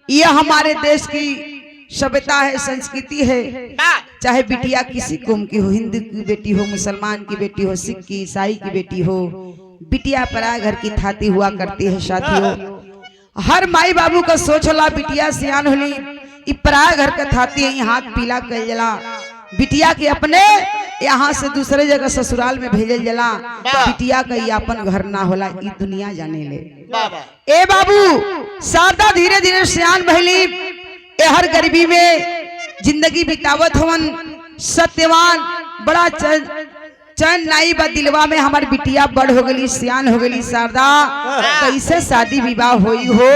यह हमारे देश की सभ्यता है, संस्कृति है। चाहे बिटिया किसी कौम की हो, हिंदू की बेटी हो, मुसलमान की बेटी हो, सिख की, ईसाई की बेटी हो, बिटिया पराया घर की थाती हुआ करती है। साथियों, हर माई बाबू का सोच होला बिटिया सियान होली इ पराया घर का थाती है, हाथ पीला कल जला। बिटिया के अपने यहाँ से दूसरे जगह ससुराल में भेजल जला। बिटिया का ये अपन घर ना होला, ई दुनिया जाने ले। ए बाबू, शारदा धीरे धीरे सियान भइली, ए हर गरीबी में जिंदगी बितावत हवन। सत्यवान बड़ा चैन नाई बा दिलवा में, हमार बिटिया बड़ हो गई, सियान हो गई। शारदा कैसे शादी विवाह होई हो?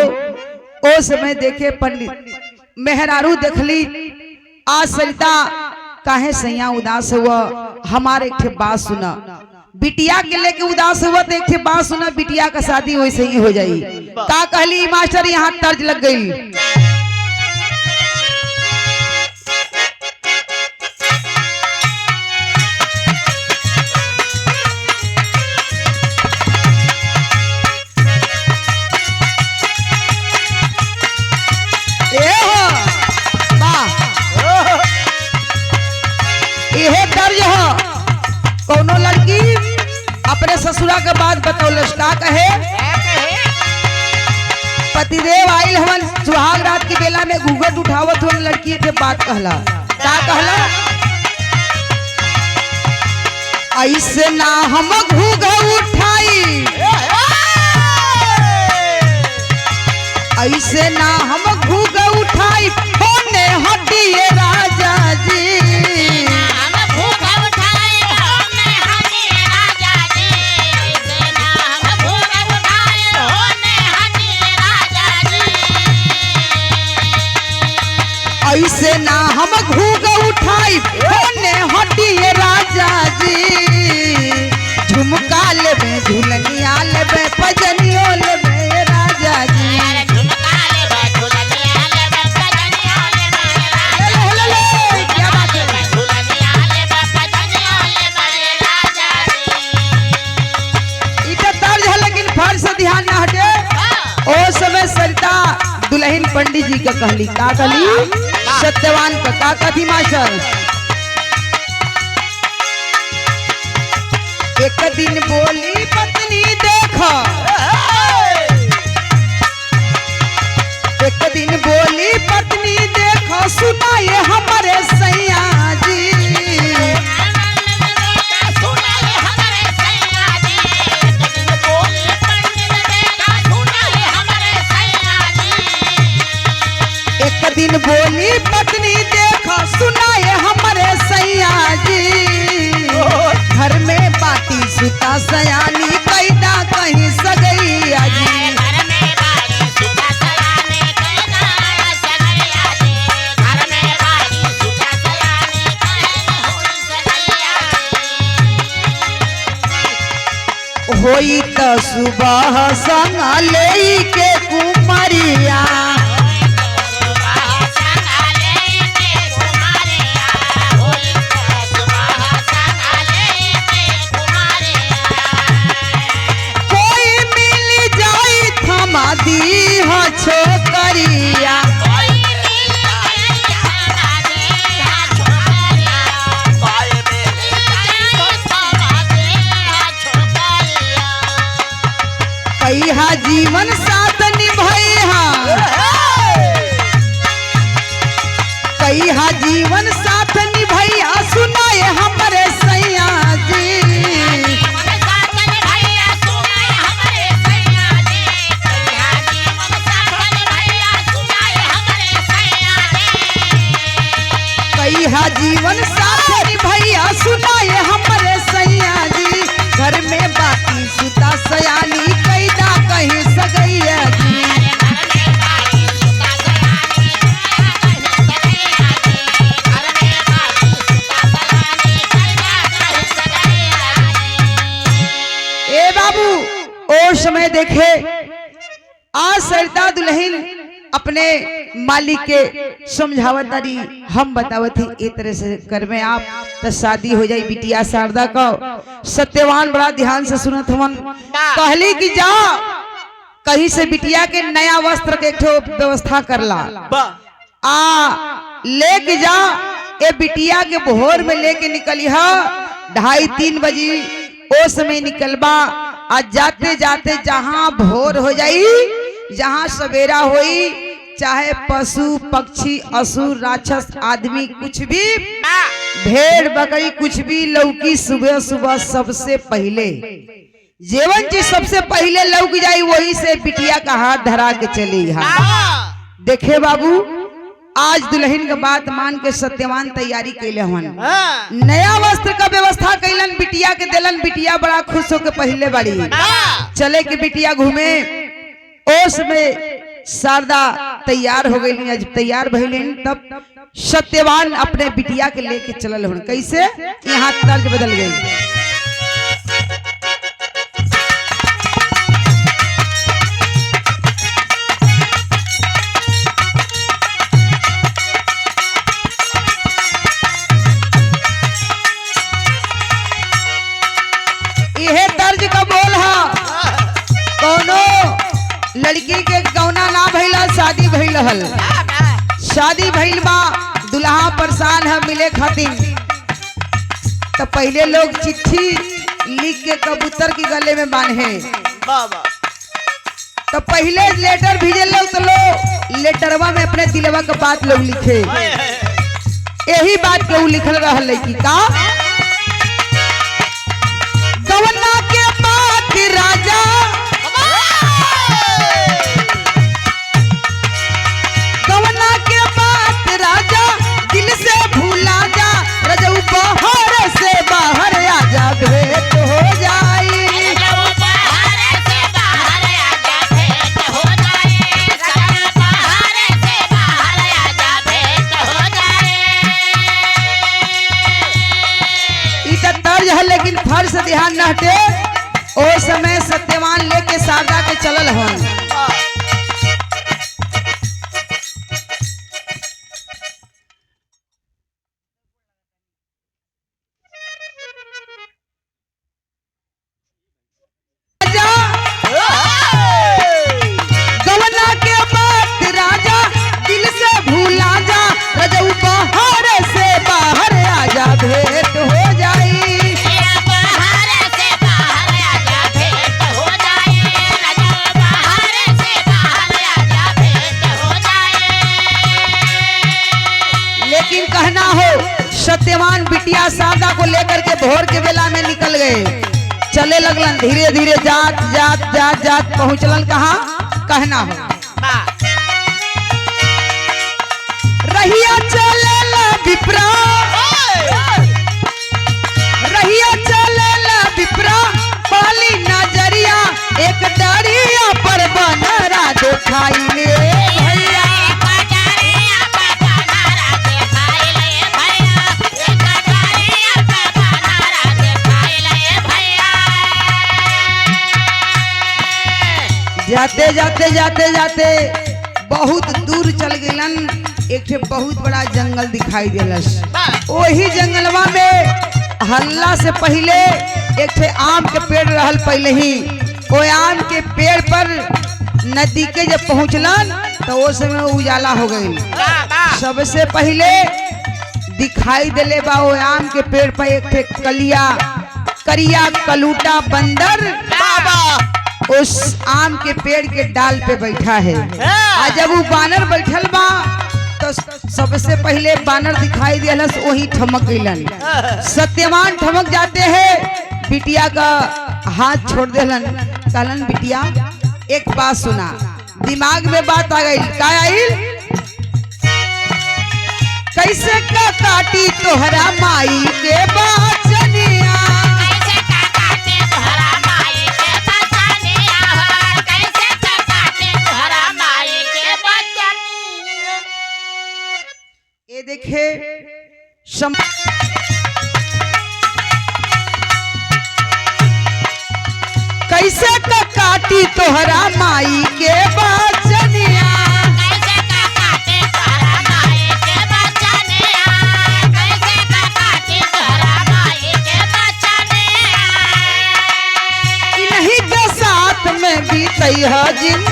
ओ समय देखे पंडित मेहरारू देखली, आज सरिता काहे सैया उदास हुआ? हमारे एक ठे बात सुना, बिटिया के लेके उदास हुआ तो एक ठे बात सुना, बिटिया का शादी वैसे ही हो जाई। का कहली मास्टर, यहाँ तर्ज लग गई। कौनो लड़की अपने ससुरा के बाद बतौलस, का कहे? पतिदेव आइल हवन, सुहाग रात की बेला में घूंघट उठावत हुआ लड़की के बात कहला। का कहला? ऐसे ना हम घूंघट उठाई, ऐसे ना हम घूंघट उठाई, होने हटिए राजा जी। ऐसे ना हम घूंघट उठाई, होने हटिए राजा जी। झुमका लेबे, झुलनिया लेबे, पजनियो लेबे राजा जी। क्या बात है? इधर तर्ज है लेकिन फर्ज से ध्यान ना हटे। ओ समय सरिता दुल्हन पंडित जी का कहली। का कहली? सत्यवान का कथी मास्टर? एक दिन बोली पत्नी देखो, एक दिन बोली पत्नी देखो, सुनाए हमारे सैया जी। एक दिन बोली पत्नी देखो, सुनाए हमारे सैया जी। घर में बाटी सुता सयानी, कैदा कहीं सगैया जी। होई तो सुबह संग ले के कुमारिया, दी हो छोकरिया। कहिया जीवन साथ निभैया, कहिया जीवन साथ निभैया, सुनाए हमारे सैया जी। कहिया जीवन साथ निभैया, सुनाए हमारे सैया जी। घर में बाती सुता सयानी, कैदा कहीं सगैया जी। ए बाबू, ओ समय देखे आज सरिता दुल्हन अपने मालिक के समझावत तारी, हम बतावत ही एक तरह से करवे आप तो शादी हो जाई बिटिया शारदा का। सत्यवान बड़ा ध्यान से सुनत हवन, कहली कि जा कहीं से बिटिया के नया वस्त्र के एक व्यवस्था करला आ लेके जा ए बिटिया के भोर में लेके निकली है 2:30-3 बजे ओ समय निकलबा। आज जाते जाते जहाँ भोर हो जाई, जहाँ सवेरा होई, चाहे पशु पक्षी असुर राक्षस आदमी कुछ भी, भेड़ बकरी कुछ भी लौकी, सुबह सुबह सबसे पहले जीवन जी सबसे पहले लौक जाई, वही से बिटिया का हाथ धरा के चली। देखे बाबू, आज दुल्हन के बात मान के सत्यवान तैयारी कैले हन, नया वस्त्र का व्यवस्था कैलन, बिटिया के दिलन। बिटिया बड़ा खुश होके पहले बड़ी चले के बिटिया घूमे। ओस में शारदा तैयार हो गई, आज तैयार भइलन, तब सत्यवान अपने बिटिया के लेके चलल हन। कैसे? यहाँ तर्ज बदल गई। यह तर्ज का बोल है, कोनो लड़की के गौना ना भइला, शादी भइल हल, शादी भइल बा, दुल्हा परेशान है मिले खातिर। तो पहले लोग चिट्ठी लिख के कबूतर की गले में बांधे, तो पहले लेटर भेजे लोग, तो लोग लेटरवा में अपने दिलवा का बात लोग लिखे। यही बात के लिखल रहा लड़की का, गवना के बात राजा, गवना के बात राजा, दिल से भूला जा, रजऊ बाहर से बाहर आजा, भेंट हो जाई, तर्ज है लेकिन फर्ज ध्यान न हटे। ओ समय सत्यवान लेके शारदा के चलल हन। गवना के बात राजा, दिल से भूला जा, रजऊ बाहर से बाहर आजा, भेंट हो जाई, कहना हो। सत्यवान बिटिया शारदा को लेकर के भोर के बेला में निकल गए, चले लगलन, धीरे धीरे जात जात जात जात पहुंचलन कहाँ? कहना हो, रहिया चलेला विप्रा, रहिया चलेला विप्रा, पहली नजरिया एक डरिया पर बनरा दिखाई ले भैया, जाते जाते जाते जाते बहुत दूर चल गलन। एक बहुत बड़ा जंगल दिखाई दिलस। वही जंगलवा में हल्ला से पहले एक आम के पेड़ रहल, पहले ही वो आम के पेड़ पर नदी के जब पहुंचलन तो वो समय उजाला हो गई। सबसे पहले दिखाई दिले बा वो आम के पेड़ पर एक कलिया करिया कलूटा बंदर उस आम के पेड़ के डाल पे बैठा है। आज जब वो बानर बैठल बा तो सबसे पहले बानर दिखाई दिलस, वही ठमक गइलन। सत्यवान ठमक जाते हैं, बिटिया का हाथ छोड़ देलन, कहलन बिटिया एक बात सुना। दिमाग में बात आ गई, क्या आई? कैसे का काटी तोहरा माई के बाचनिया, ये देखे कैसे का काटी तोहरा माई के बाचनिया, इन्हीं के साथ में बीतई है जिंदगी,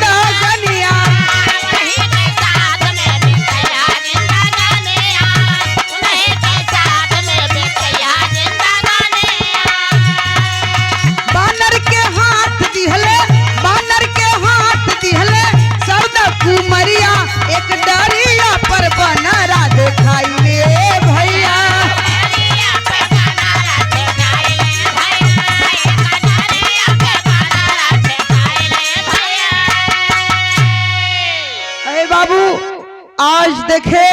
आज देखे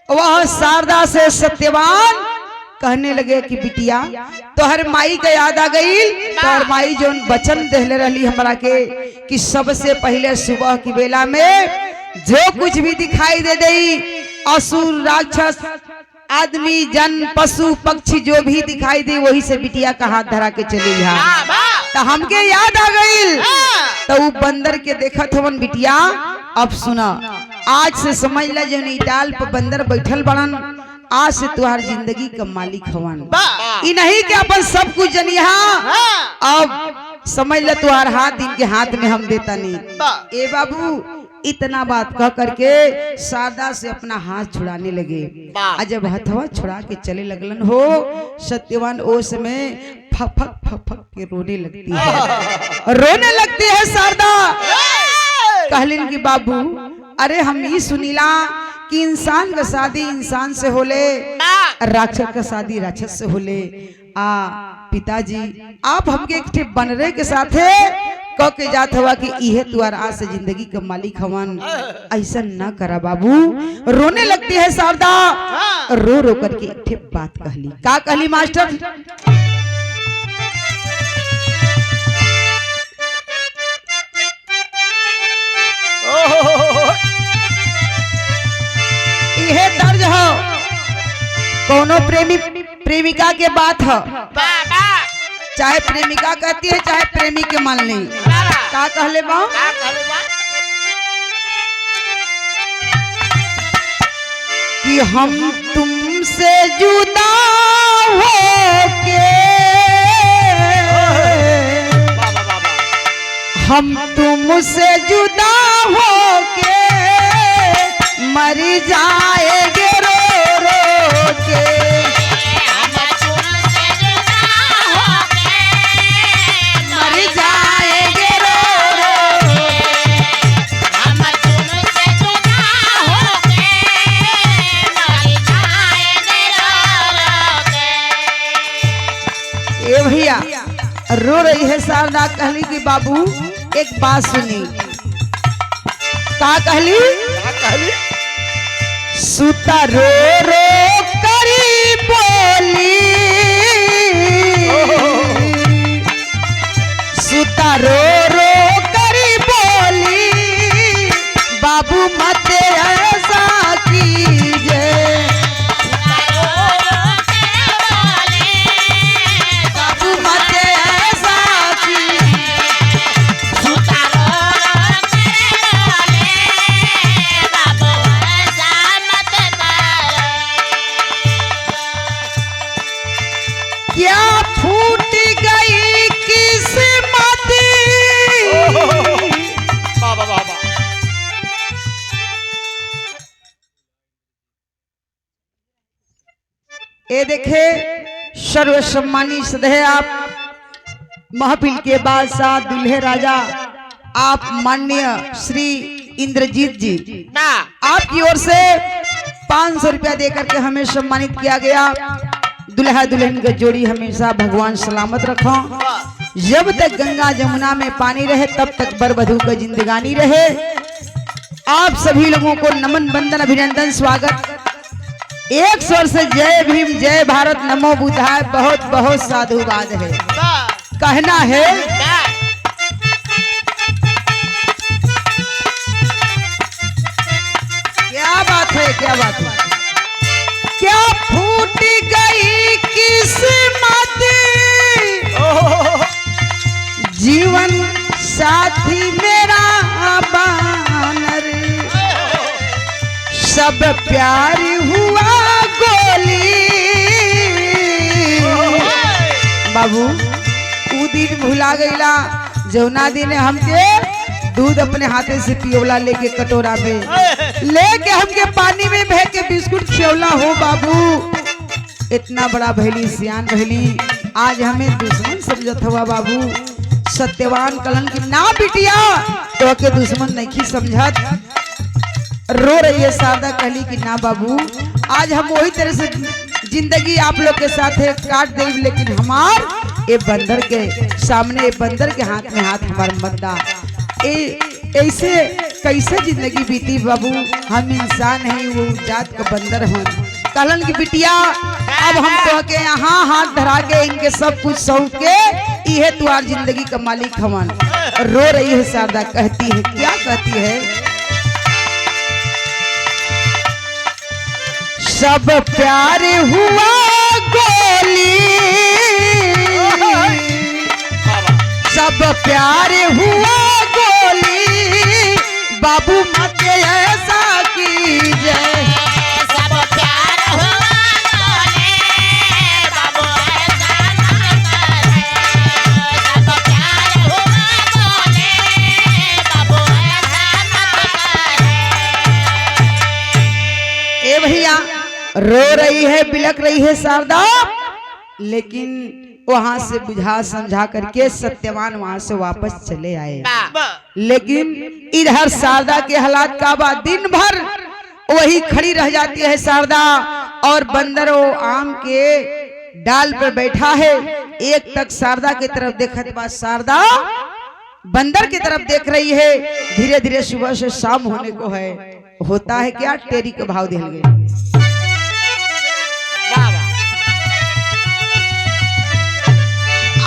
वह शारदा से सत्यवान कहने लगे कि बिटिया तोहर माई का याद आ गई। तोहर माई जो वचन देले रही हमरा के कि सबसे पहले सुबह की बेला में जो कुछ भी दिखाई दे दई, असुर राक्षस आदमी जन पशु पक्षी जो भी दिखाई दे वही से बिटिया का हाथ धरा के चली तो हमके याद आ गई। तो वो बंदर के देखत हवन बिटिया। अब सुना, आज से समझ ला जो डाल पर बंदर बैठल बड़न, आज से तुम्हार जिंदगी का मालिक हवन। ई नहीं कि अपन सब कुछ जनिया, अब समझ ला तुम्हार हाथ इनके हाथ में हम देता नहीं। ए बाबू इतना बात कह करके शारदा से अपना हाथ छुड़ाने लगे। जब हथवा छुड़ा के चले लगलन हो, सत्यवान ओ समय फक फक फक फक के रोने लगती है। रोने लगती है शारदा। कहलिन कि बाबू अरे हम ही सुनीला कि इंसान का शादी इंसान से होले, राक्षस का शादी राक्षस से होले। पिताजी आप हमके एक बनरे के साथे कह के जात हवा कि इहे तुआर आज से जिंदगी का मालिक हवन। ऐसा न करा बाबू। रोने लगती है शारदा। रो रो करके एक बात कहली। का कहली मास्टर? इहे दर्ज हो कोनो प्रेमी प्रेमिका के बात हो, चाहे प्रेमिका कहती है चाहे प्रेमी के मान ली। का कहले बा? कि हम तुमसे जुदा होके, हम तुमसे जुदा होके मर जाएंगे रो रो के। रो रही है शारदा। कहली कि बाबू एक बात सुनी। का कहली? सुता रो रो करी बोली, सुता रो रो करी बोली, बाबू मत ऐसा कीजिए। क्या फूट गई किस्मत, ये देखे सर्वसम्मानी सदैव आप महफिल के बादशाह दुल्हे राजा आप माननीय श्री इंद्रजीत जी, आपकी ओर से 500 रुपया देकर के हमें सम्मानित किया गया। दुल्हा दुल्हन का जोड़ी हमेशा भगवान सलामत रखो। जब तक गंगा जमुना में पानी रहे तब तक वर वधू का जिंदगानी रहे। आप सभी लोगों को नमन वंदन अभिनंदन स्वागत। एक स्वर से जय भीम जय भारत नमो बुद्धाय बहुत बहुत साधुवाद है। कहना है क्या बात है, क्या बात है। क्या फूट गई किस्मत, जीवन साथी मेरा बानर, सब प्यार हुआ गोली। बाबू उ दिन भुला गईला जौना दिन हमके दूध अपने हाथे से पियोला लेके कटोरा में लेके हमके पानी में बह के बिस्कुट खियौला हो। बाबू इतना बड़ा भैली सियान भैली, आज हमें दुश्मन समझत हुआ। बाबू सत्यवान कलन की ना बिटिया तो के दुश्मन नहीं समझत। रो रही है शारदा। कहली कि ना बाबू आज हम वही तरह से जिंदगी आप लोग के साथ काट दे, लेकिन हमार ये बंदर के सामने, बंदर के हाथ में हाथ हमार मत दा। ऐसे कैसे जिंदगी बीती बाबू, हम इंसान हैं वो जात का बंदर हैं। कहलन की बिटिया अब हम तो के यहाँ हाथ धरा के इनके सब कुछ सौंप के ये तुम्हार जिंदगी का मालिक हवन। रो रही है शारदा, कहती है क्या कहती है, सब प्यार हुआ गोली, सब प्यार हुआ गोली, बाबू मत ऐसा कीजिए। सब प्यार हुआ गोली, बाबू ऐसा ना करे। सब प्यार हुआ गोली, बाबू ऐसा ना करे। ए भैया रो रही है, बिलक रही है शारदा, लेकिन वहां से बुझा समझा करके सत्यवान वहां से वापस चले आए। लेकिन इधर शारदा के हालात का बाद दिन भर वही खड़ी रह जाती है शारदा, और बंदर वो आम के डाल पर बैठा है। एक तक शारदा की तरफ देखत बाद शारदा बंदर की तरफ देख रही है। धीरे धीरे सुबह से शाम होने को है, होता है क्या, टेरी के भाव दिल गए।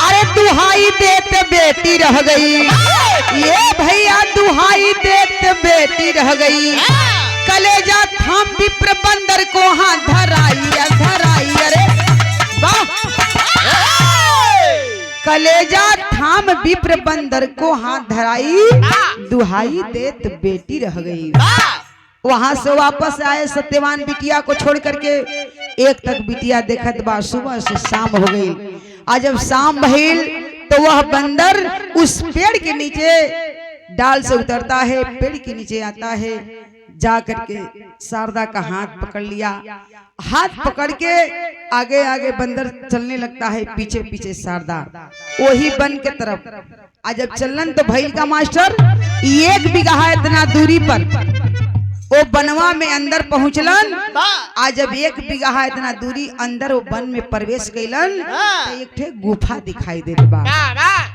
अरे दुहाई देत बेटी रह गई, ये भैया दुहाई देत बेटी रह गई, कलेजा थाम विप्र बंदर को हाथ धराई धराई। अरे वाह, कलेजा थाम विप्र बंदर को हाथ धराई, दुहाई देत बेटी रह गई। वहां से वापस आए सत्यवान बिटिया को छोड़ करके। एक तक बिटिया देखत बा सुबह से शाम हो गई। आज जब शाम भइल तो वह बंदर उस पेड़ के नीचे डाल से उतरता है, पेड़ के नीचे आता है, जा करके शारदा का हाथ पकड़ लिया। हाथ पकड़ के आगे आगे बंदर चलने लगता है, पीछे पीछे शारदा वही बन के तरफ। आज जब चलन तो भइल का मास्टर, 1 बीघा इतना दूरी पर वो बनवा में अंदर पहुंचलन। आज जब 1 बीघा इतना दूरी अंदर वो वन में प्रवेश कैलन तो एक ठे गुफा दिखाई देत बा।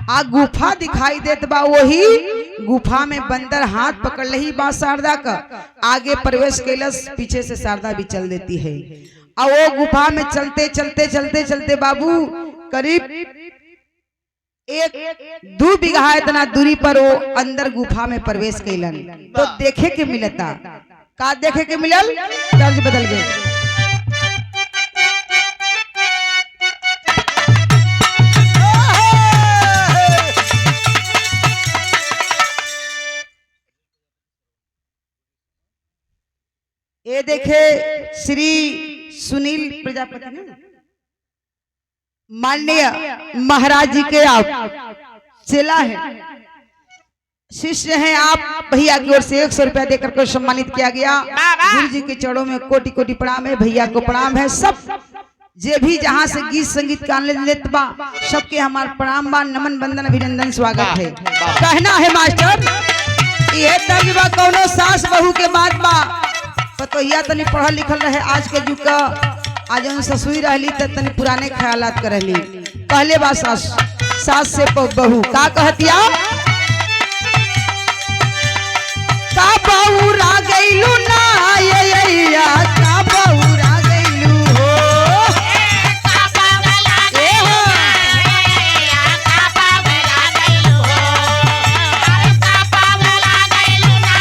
आ गुफा दिखाई देत बा, वही गुफा में बंदर हाथ पकड़ रही बा शारदा का, आगे प्रवेश कैलस, पीछे से शारदा भी चल देती है। और वो गुफा में चलते चलते चलते चलते बाबू करीब 1-2 बीघा इतना दूरी पर वो अंदर गुफा में प्रवेश कैलन। तो देखे के मिलता का, देखे के मिलल, तर्ज बदल गए। ये देखे श्री सुनील प्रजापति ने माननीय महाराज जी के आप चेला है, शिष्य हैं आप। भैया की ओर से 100 रुपया देकर को सम्मानित किया गया। गुरु जी के चरणों में कोटि कोटि प्रणाम है, भैया को प्रणाम है। सब जे भी जहाँ से गीत संगीत का आनंद लेत बा, सबके हमार प्रणाम बा, नमन बंदन अभिनंदन स्वागत है। कहना है मास्टर, ये तर्जबा कौनो सास बहू के बात बा, पतोहिया तनी पढ़ल लिखल रहे आज के युग का। आज हम ससुई रहली त तनी पुराने ख्यालात कर रहली। पहले बात सास से बहू का कहतिया, का बहू रा गईलू ना ये का बहू रा गईलू हो, का पागला गईलू ना, का पागला गईलू हो, का पागला गईलू ना,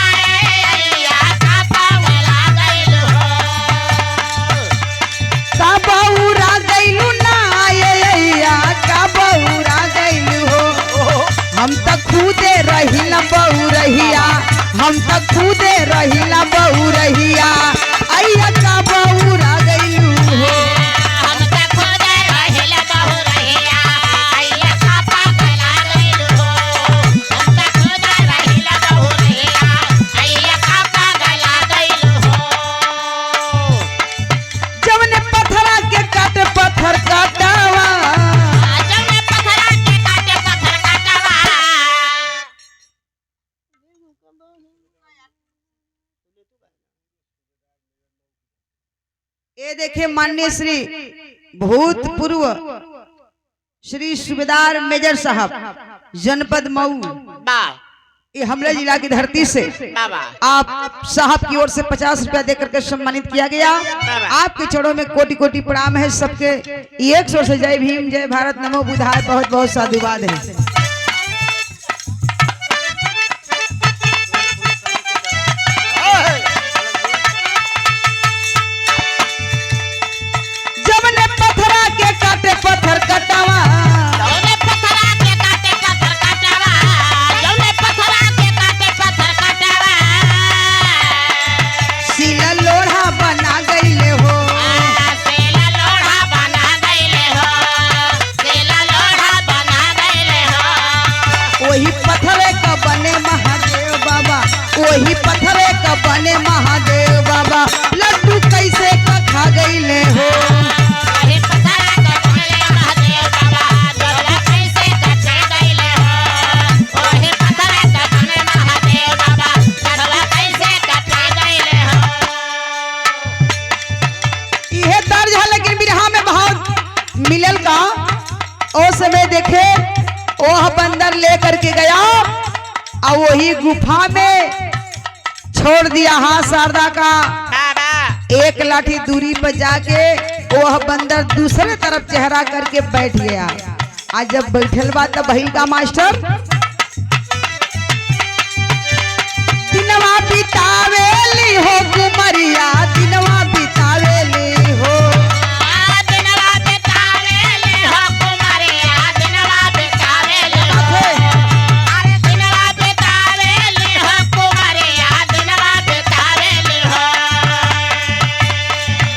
का पागला गईलू हो, का बहू रा गईलू ना ये का बहू रा गईलू हो। हम त खुदे रहिला बहू रहिया, हम त खुदे रहिला बहू रहिया, अइया का बहू रा गईलू हो। हम त खुदे रहिला बहू रहिया, अइया का पागला गईलू हो। हम त खुदे रहिला बहू रहिया, अइया का पागला गईलू हो। जवने पत्थरा के काटे पत्थर काटावा, जवने पत्थरा के काटे पत्थर काटावा। ये देखे माननीय श्री भूतपूर्व श्री सूबेदार मेजर साहब जनपद मऊ, ये हमले जिला की धरती से बाबा आप साहब की ओर से 50 रुपया देकर के सम्मानित किया गया। आपके चरणों में कोटि कोटि प्रणाम है। सबके एक स्वर से जय भीम, जय भारत, नमो बुद्धाय, बहुत बहुत साधुवाद है। पत्थर कटावा जौने पत्थरा के काटे पत्थर कटावा, जौने पत्थरा के काटे पत्थर कटावा, सीला लोढ़ा बना गईले हो, सेला लोढ़ा बना गईले हो, सेला लोढ़ा बना गईले हो। वही पत्थरे का बने महादेव बाबा, वही पत्थरे का बने महादेव बाबा, लड्डू कैसे का खा गईले हो। वही पत्थरा के बने महादेव बाबा, गरवा कैसे कटे गईले हो। वही पत्थरा के बने महादेव बाबा, गरवा कैसे कटे गईले हो। यह दर्ज है, लेकिन बिरहा में बहुत मिलल का। ओ समय देखे ओह बंदर लेकर के गया और वही गुफा में छोड़ दिया। हाँ शारदा का एक लाठी दूरी पर जाके वह बंदर दूसरे तरफ चेहरा करके बैठ गया। आज जब बैठल बा तब भइल का मास्टर, दिनवा बितावेली हो कुमरिया, दिनवा बितावेली हो, दिनवा बितावेली हो कुमरिया, दिनवा बितावेली हो। अरे दिनवा बितावेली हो कुमरिया, दिनवा बितावेली हो।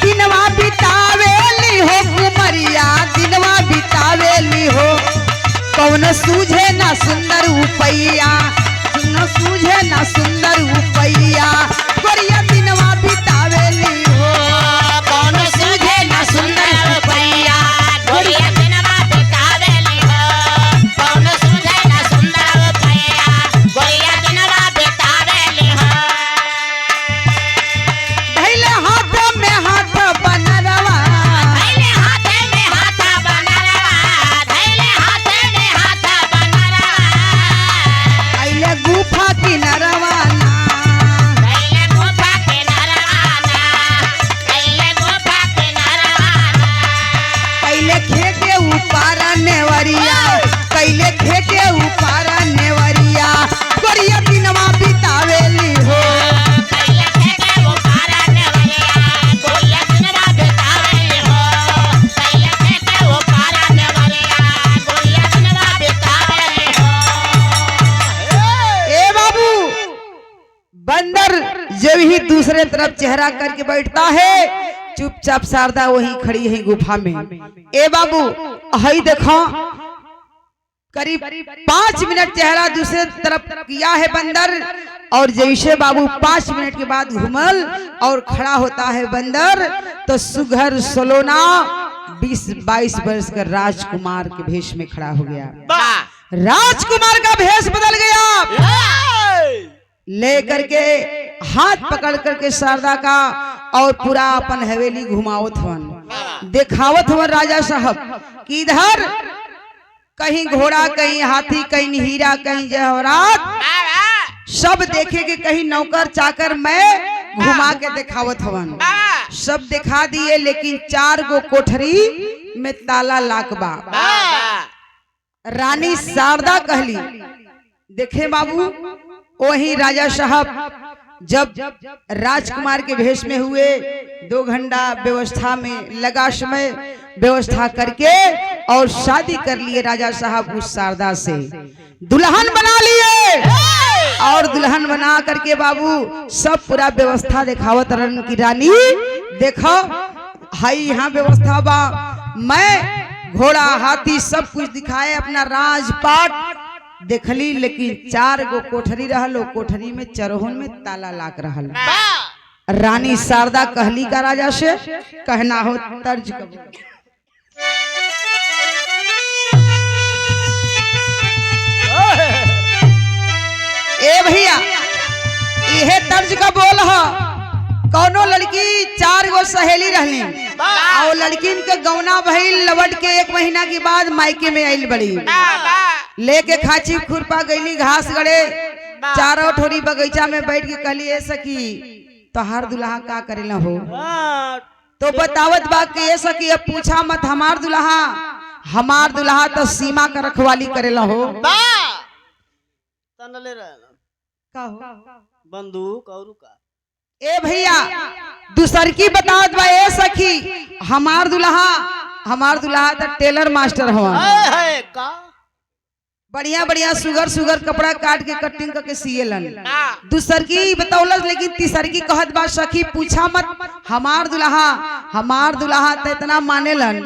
दिनवा बितावेली हो कुमरिया, दिनवा बितावेली हो। कौन सूझे ना सुंदर उपैया, न सूझे ना सुंदर उपैया, गोरिया दिनवा बितावेली हो। कौन सूझे ना सुंदर उपैया, गोरिया दिनवा बितावेली हो। कौन सूझे ना सुंदर उपैया, गोरिया दिनवा बितावेली हो। धैले हाथ में हाथ बनरवा, धैले हाथे में हाथ बनरवा, धैले हाथे में हाथ बनरवा। अइले गुफा किनरवा ना, कैले गुफा के नरवाना, कैले गुफा के नरवाना। पहले खेते ऊपर नेवरिया, पहले खेते ऊपर नेवरिया, गोरिया दिनवा बितावेली हो। कैले खेते ऊपर नेवरिया, गोरिया दिनवा बितावेली हो। कैले खेते ऊपर नेवरिया, गोरिया दिनवा बितावेली हो। ए बाबू, बंदर जब ही दूसरे तरफ चेहरा करके बैठता है, चुपचाप शारदा वही खड़ी है गुफा में। ए बाबू हई देखो, करीब 5 मिनट चेहरा दूसरे तरफ किया है बंदर, और जैसे बाबू 5 मिनट के बाद घूमल और खड़ा होता है बंदर, तो सुघर सलोना 20-22 वर्ष का राजकुमार के भेष में खड़ा हो गया। राजकुमार का भेष बदल गया। ले करके हाथ पकड़ करके शारदा का और पूरा अपन हवेली घुमावत हवन, देखावत हवन राजा साहब कि इधर कहीं घोड़ा, कहीं हाथी, कहीं हीरा, कहीं जवाहरात, सब देखे के कहीं नौकर चाकर मैं घुमा के देखावत हवन। सब दिखा दिए, लेकिन 4 गो कोठरी में ताला लाकबा। रानी शारदा कहली, देखे बाबू, वही राजा साहब जब राजकुमार के भेष में हुए, 2 घंटा व्यवस्था में लगा समय, व्यवस्था करके और शादी कर लिए राजा साहब उस शारदा से, दुल्हन बना लिए। और दुल्हन बना करके बाबू सब पूरा व्यवस्था दिखावत रन की रानी, देखो हाई यहाँ व्यवस्था बा, मैं घोड़ा हाथी सब कुछ दिखाए, अपना राजपाट देखली, लेकिन 4 गो कोठरी रहल, कोठरी में चरहोन में ताला लाक रहल। रानी शारदा कहली का राजा से, कहना हो तर्ज कब। ए भैया, यह तर्ज का बोल है। कौनो लड़की 4 गो सहेली रहली, और लड़किन के गौना भइल, लवट के 1 महीना के बाद मायके में आइल बड़ी, लेके खाची खुरपा गईली घास गड़े, चारों ठोरी बगीचा में बैठ के कहली ए सखी तोहार दुल्हा का करेला हो तो बतावत बा कि ए सखी अब पूछा मत हमार दुल्हा तो सीमा का रखवाली करेला हो तनले रहना का हो बंदूक और का ए भैया दूसर की बतावत बा ए सखी हमार दुल्हा तो टेलर मास्टर हवा है का बढ़िया बढ़िया सुगर कपड़ा काट के कटिंग करके सिएलन दूसर की बतौलस लेकिन तीसर की कहत बा सखी पूछा मत हमार दुल्हा तो इतना मानेलन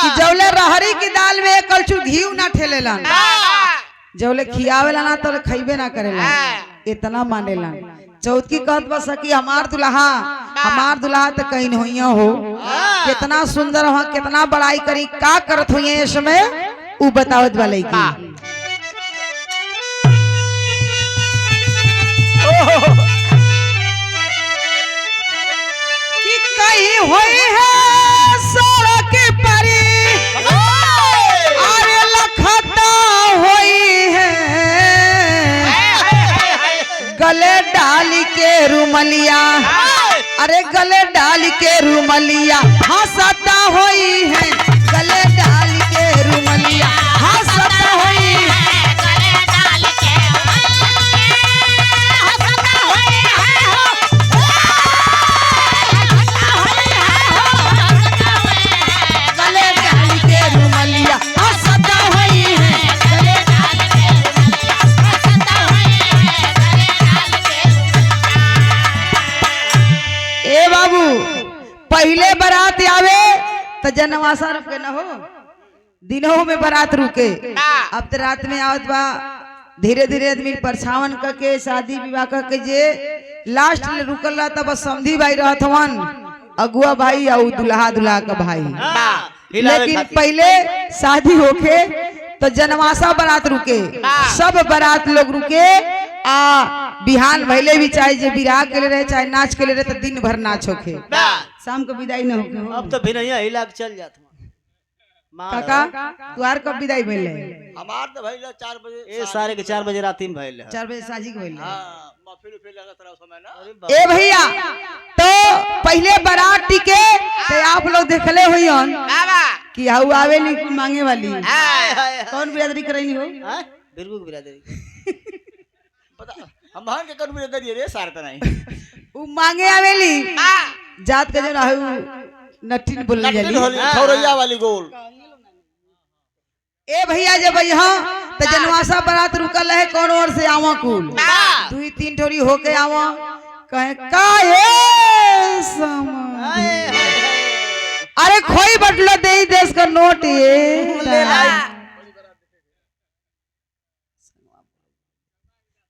कि जौले रहरी की दाल में कलछू घी ना ठेलेलन जौले खियावेला ना तो खइबे ना करेला इतना मानेलन चौथ की कहत बा सखी हमार दुल्हा तो कहीं नहीं हो कितना सुंदर हो कितना बड़ाई करी का करत हुई इस समय उ बतावत वाले की कि कहीं होई है सड़क परी अरे लखता होई है गले डाल के रुमलिया अरे गले डाल के रुमलिया हंसता होई है गले डाल के रुमलिया हंसता होई है गले डाल के रुमलिया हंसता होई है ए बाबू पहले बारात आवे तो जनवासा रुके न हो दिनों में बारात रुके अब तो रात में आवत बा धीरे धीरे आदमी परछावन करके शादी विवाह करके जे लास्ट में रुकल रहा तब समधी भाई रहत हवन अगुआ भाई और दुल्हा का भाई लेकिन पहले शादी होके तो जनवासा बारात रुके सब बारात लोग रुके आ बिहान भैले भी चाहे जे बिराह के ले रहे चाहे नाच के ले रहे तो दिन भर नाच होके शाम को विदाई न होके अब तो भी नहीं हिला के चल जात काका तुहार कब विदाई भइले हमार तो भइल 4 बजे ए सारे के 4 बजे रात में भइल 4 बजे साजी के भइले हां मफिल उफिल लगा तरह समय ना ए भैया तो पहले बारात टिके तो आप लोग देखले होइयन कि हाउ आवे नहीं मांगे वाली कौन बिरादरी करैनी हो हां बिरगु की बिरादरी पता हम भान के कौन बिरादरी रे सार त नहीं उ मांगे आवेली जात के जन हाउ नटिन बोल जाली ठौरैया वाली गोल ए भैया जब यहाँ तो जनवासा बारात रुकल है कौन ओर से आवा कुल 2-3 ठोरी होके आवा कहे काहे अरे खोई बटलो दे देश का नोट ये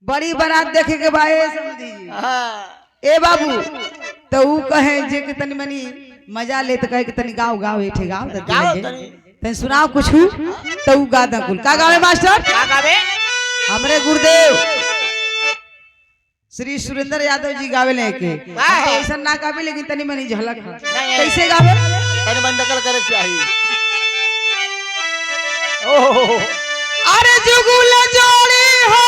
बड़ी बारात देखे के भाई समझी ए बाबू तो ऊ कहे जे के तनी मनी मजा ले तो कहे के तनी गाँव गाँव एठे गाँव तनी सुनाओ कुछ तो ऊ गा कुल का गावे मास्टर का गावे हमरे गुरुदेव श्री सुरेंद्र यादव जी गावे लेके ऐसा ना गावे लेकिन तनी मनी झलक कैसे गावे तनी मन नकल करे चाहिए ओह अरे जुगुला जोड़ी हो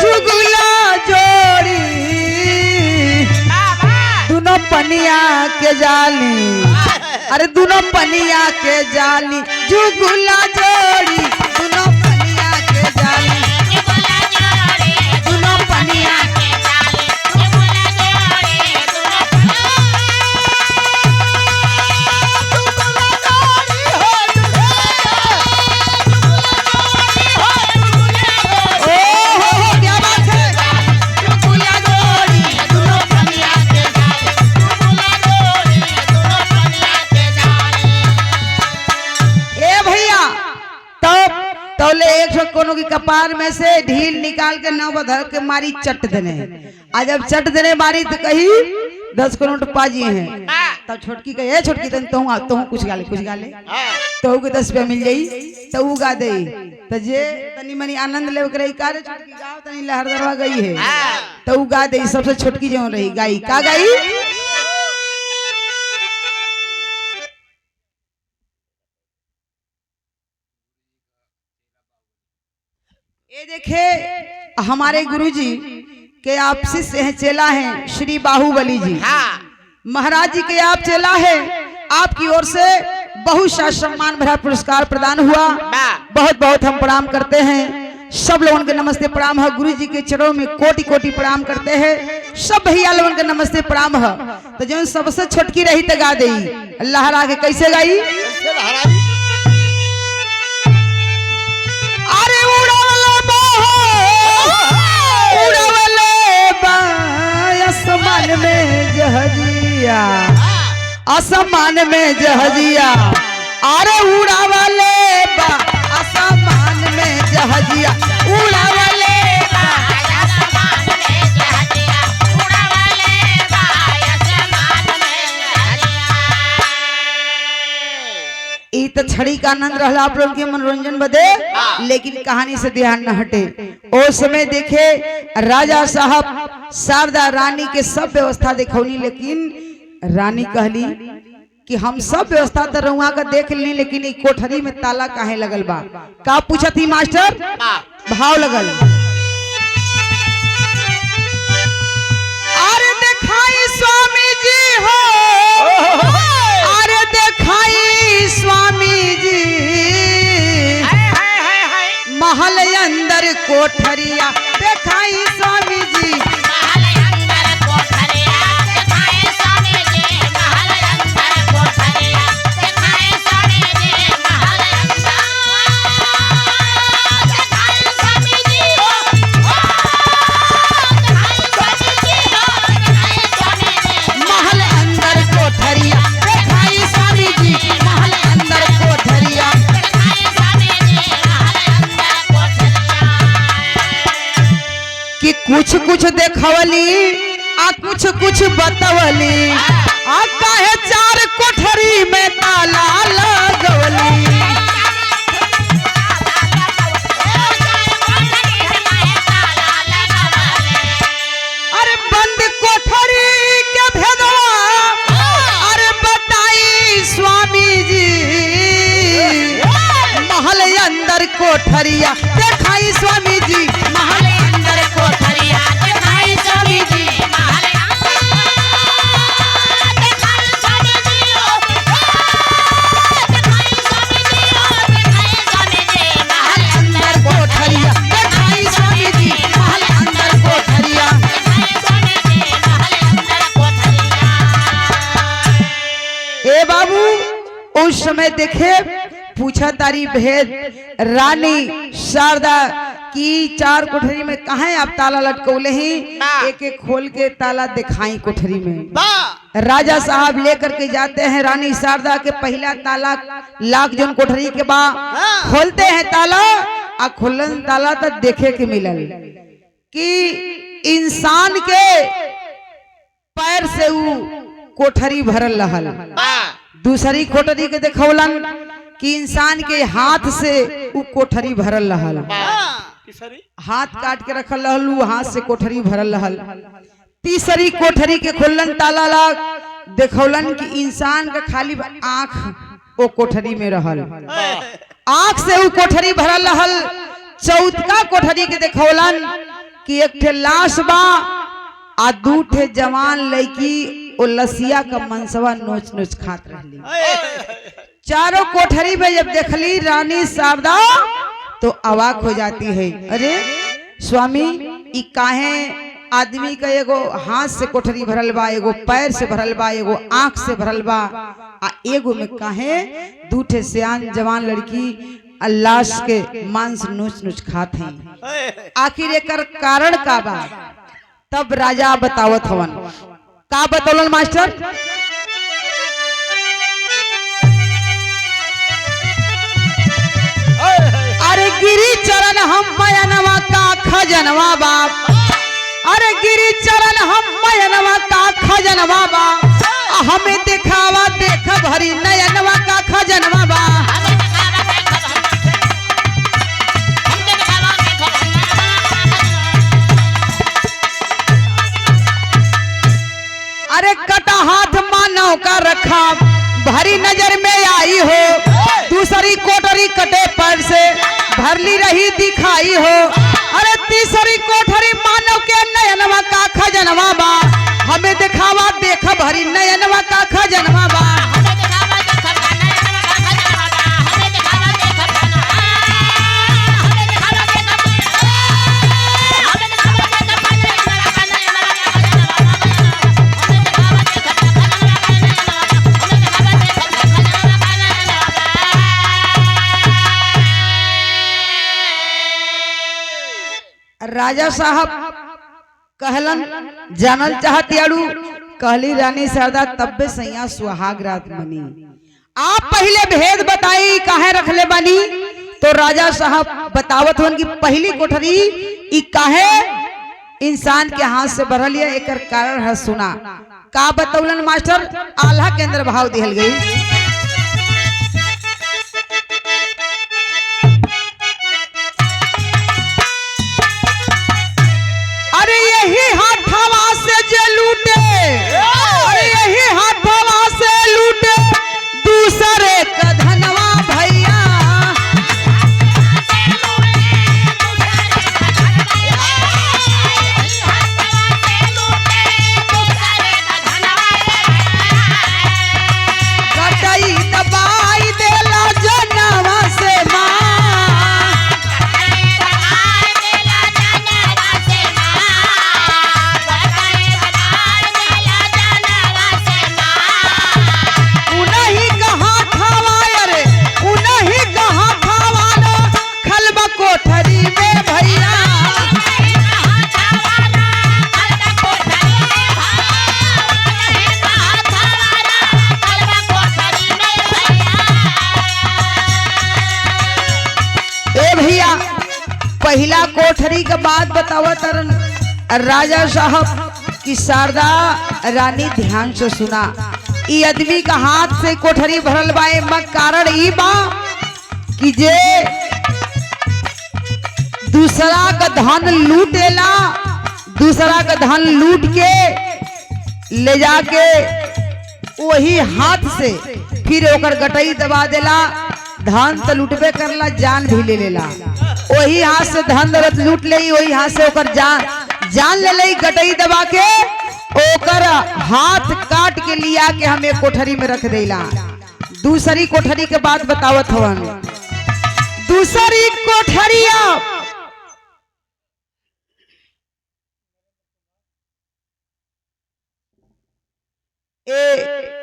जुगुला जोड़ी दोनों पनिया के जाली अरे दोनों पनिया के जाली जुगुला जोड़ी दोनों पनिया के जाली दोनों पनिया कोनो की कपार में से ढील निकाल के नौ धर के मारी चट देने आ जब चट देने मारी तो कही 10 करोड़ पाजी है तब छोटकी कहे छोटकी तो कुछ गाले तो के 10 रुपया मिल जाई तो ऊ गा दे तो जे तनी मनी आनंद ले करे का रे छोटकी गाँव तनी लहरदरवा गई है तो ऊ गा दे सबसे छोटकी जो रही गाई का गाई देखे हमारे गुरुजी के आप शिष्य हैं, चेला हैं श्री बाहुबली जी। हाँ महाराज जी के आप चेला है, आपकी ओर से बहुत सा सम्मान भरा पुरस्कार प्रदान हुआ। बहुत बहुत हम प्रणाम करते हैं। सब लोगों के नमस्ते प्रणाम है। गुरु जी के चरणों में कोटि कोटि प्रणाम करते हैं। सब भैया लोगों के नमस्ते प्रणाम है। तो जो सबसे छोटकी रही तो गा दी अल्लाह रा के कैसे गाई? कैसे लहराई? अरे उड़ावले बा आसमान में जहाजिया, आसमान में जहाजिया, अरे उड़ावले बा आसमान में जहाजिया, उड़ावले बा आसमान में जहाजिया, उड़ावले बा आसमान में जहाजिया। ई तो छड़ी का आनंद रहला आप लोगों के मनोरंजन बदे, लेकिन कहानी से ध्यान न हटे। उस समय देखे राजा साहब शारदा रानी के सब व्यवस्था देखौनी, लेकिन रानी कहली कि हम सब व्यवस्था तो रउआ का देख ली, लेकिन ई कोठरी में ताला काहे लगल बा? का पूछा थी मास्टर? भाव लगल। अरे देखाई स्वामी जी हो, अरे देखाई स्वामी जी, महल अंदर कोठरिया देखाई स्वामी जी, महल अंदर कोठरिया दिखाए स्वामी जी, महल अंदर कोठरिया दिखाए स्वामी जी, महल अंदर दिखाए स्वामी जी हो, दिखाए स्वामी जी हो, दिखाए स्वामी जी, महल अंदर कोठरिया देखाई स्वामी जी, महल अंदर कोठरिया। दिखाए स्वामी जी, महल अंदर कोठरिया। कि कुछ कुछ देखवली आ कुछ कुछ बतवली, आ काहे चार कोठरी में ताला लगवली। अरे बंद कोठरी के भेदवा, अरे बताई स्वामी जी, महल अंदर कोठरिया देखाई स्वामी जी, महल अंदर कोठरिया देखाई स्वामी जी, महल दिखाए स्वामी जी हो, दिखाई स्वामी जी हो, दिखाए स्वामी जी, महल अंदर कोठरिया देखाई स्वामी जी, महल अंदर कोठरिया। दिखाए स्वामी जी, महल अंदर कोठरिया। ए बाबू उस समय देखे पूछा तारी भेद रानी शारदा की चार कोठरी में कहा आप ताला लटकौले ही? एक एक खोल के ताला दिखाई कोठरी में। राजा साहब लेकर के जाते हैं रानी शारदा के पहला ताला लाख जन कोठरी के बाद खोलते हैं ताला, आ खोलन ताला तो देखे के मिलल कि इंसान के पैर से वो कोठरी भरल रहल। दूसरी कोठरी के देखौलन कि इंसान के हाथ से वो कोठरी भरल रहल, हाथ काट के रखल रहल, वो हाथ से कोठरी भरल रहल। तीसरी कोठरी के खोलन ताला लाग देखौलन कि इंसान का खाली आंख वो कोठरी में रहल, आंख से वो कोठरी भरल रहल। चौथा कोठरी के देखौलन कि एक ठे लाश बा आ दू ठे जवान लड़की ओ लसिया का मनसवा नोच नोच खात रहली। चारों कोठरी में जब देखली रानी शारदा तो अवाक हो जाती है। अरे स्वामी ई काहे आदमी का एगो हाथ से कोठरी भरल बा, एगो पैर से भरल बा, एगो आंख से भरल बा, आ एगो में काहे दू ठे सियान जवान लड़की लाश के मांस नोच नोच खात हैं? आखिर एकर कारण का बा? तब राजा बतावत हवन। का बतौलन मास्टर? अरे गिरी चरण हम मयनवा का खजनवा बाप, अरे गिरी चरण हम मयनवा का खजनवा बा, हमें दिखावा देख भरी नयनवा का खजनवा बा। अरे कटा हाथ मानव का रखा भरी नजर में आई हो, दूसरी कोटरी कटे पैर से भरली रही दिखाई हो। अरे तीसरी कोठरी मानव के नयनवा का खजनवा बा, हमें दिखावा देख भरी नयनवा का खजनवा बा। राजा साहब कहलन जानल चाहतियाड़ू, कहली रानी शारदा तब्बे सैया सुहाग रात मनी, आप पहले भेद बताई काहे रखले बनी। तो राजा साहब बतावत हन कि पहली कोठरी ई काहे इंसान के हाथ से बढ़ल है, एकर कारण है सुना। का बतौलन मास्टर, आल्हा के अंदर भाव दिहल गई। अरे यही हाथवा से जे लूटे, अरे यही हाथवा से लूटे दूसरे का धनवा भैया। गटई दबाई देला जनवा से माँ, उन्हीं कहाँ खावा रे, उन्हीं कहाँ खावा लो खलबा कोठरी में भैया। ए भैया पहला कोठरी के बाद बतावत राजा साहब कि शारदा रानी ध्यान से सुना, ई आदमी का हाथ से कोठरी भरल बा, एमा कारण ई बा कि जे दूसरा का धन लूटेला, दूसरा का धन लूट के ले जाके वही हाथ से फिर ओकर गटई दबा देला। धन तो लूटबे करला, जान भी ले लेला। वही हाथ से धन दौलत लूट ले, वही हाथ से ओकर जान ले ले, गटई दबा के ओकर हाथ काट के लिया के हम एक कोठरी में रख देला। दूसरी कोठरी के बाद बतावत हवन, दूसरी कोठरिया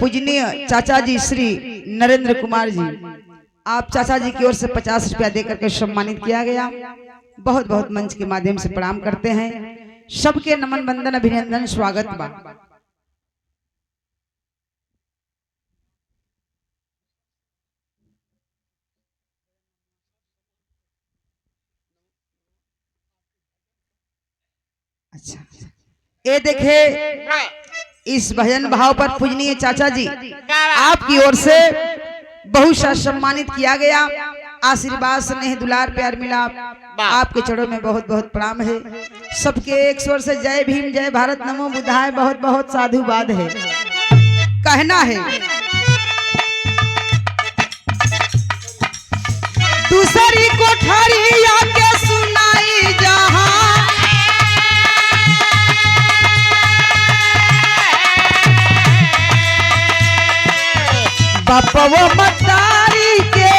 पूजनीय चाचा जी श्री नरेंद्र कुमार जी, आप चाचा जी की ओर से 50 रुपया देकर के सम्मानित किया गया। बहुत बहुत मंच के माध्यम से प्रणाम करते हैं। सबके नमन बंदन अभिनंदन स्वागत बा। अच्छा, ये देखे इस भजन भाव पर पूजनीय चाचा जी आपकी ओर से बहुत सा सम्मानित किया गया। आशीर्वाद स्नेह दुलार प्यार मिला, आपके चरणों में बहुत बहुत प्रणाम है। सबके एक स्वर से जय भीम जय भारत नमो बुद्धाय बहुत बहुत साधुवाद है। कहना है दूसरी कोठरी आके सुनाई जहां, बापा मतारी के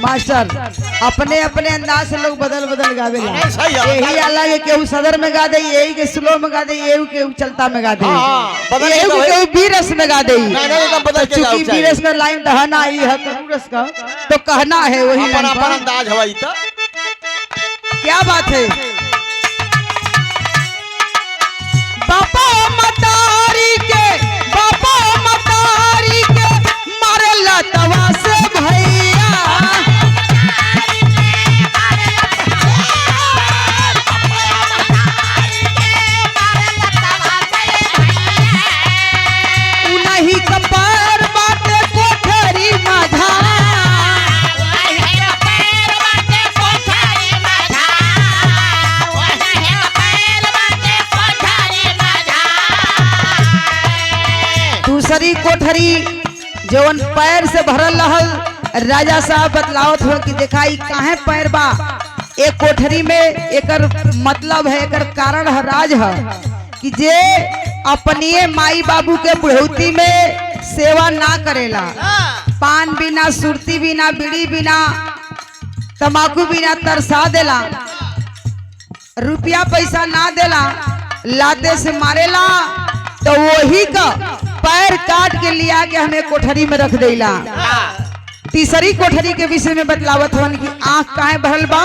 मास्टर अपने अपने अंदाज से लोग बदल बदल गावेला। यही अलग है, केहू सदर में गा दे, यही के स्लो में गा दे, यही केहू चलता में गा दे, यही केहू बीरस में गा दे। चूंकि बीरस में लाइन दहना आई है रस का, तो कहना है वही अंदाज हवाई तो क्या बात है। बापा मतारी के, बापा मतारी के मारे लतवा से भैया, उन्हीं कपार बाटे कोठरी माझा, दूसरी कोठरी जवन पैर से भरल रहल राजा साहब बतलावत हो कि देखा ई काहे पैर बा एक कोठरी में, एकर मतलब है, एकर कारण है, राज है कि जे अपनी माई बाबू के बुढ़ौती में सेवा ना करेला, पान बिना, सुरती बिना, बीड़ी बिना, तमाकू बिना तरसा देला, रुपया पैसा ना देला, लाते से मारेला, तो वही का पैर काट के लिया के हमें कोठरी में रख देला। तीसरी कोठरी के विषय में बतलावत हवन कि आंख काहे भरल बा,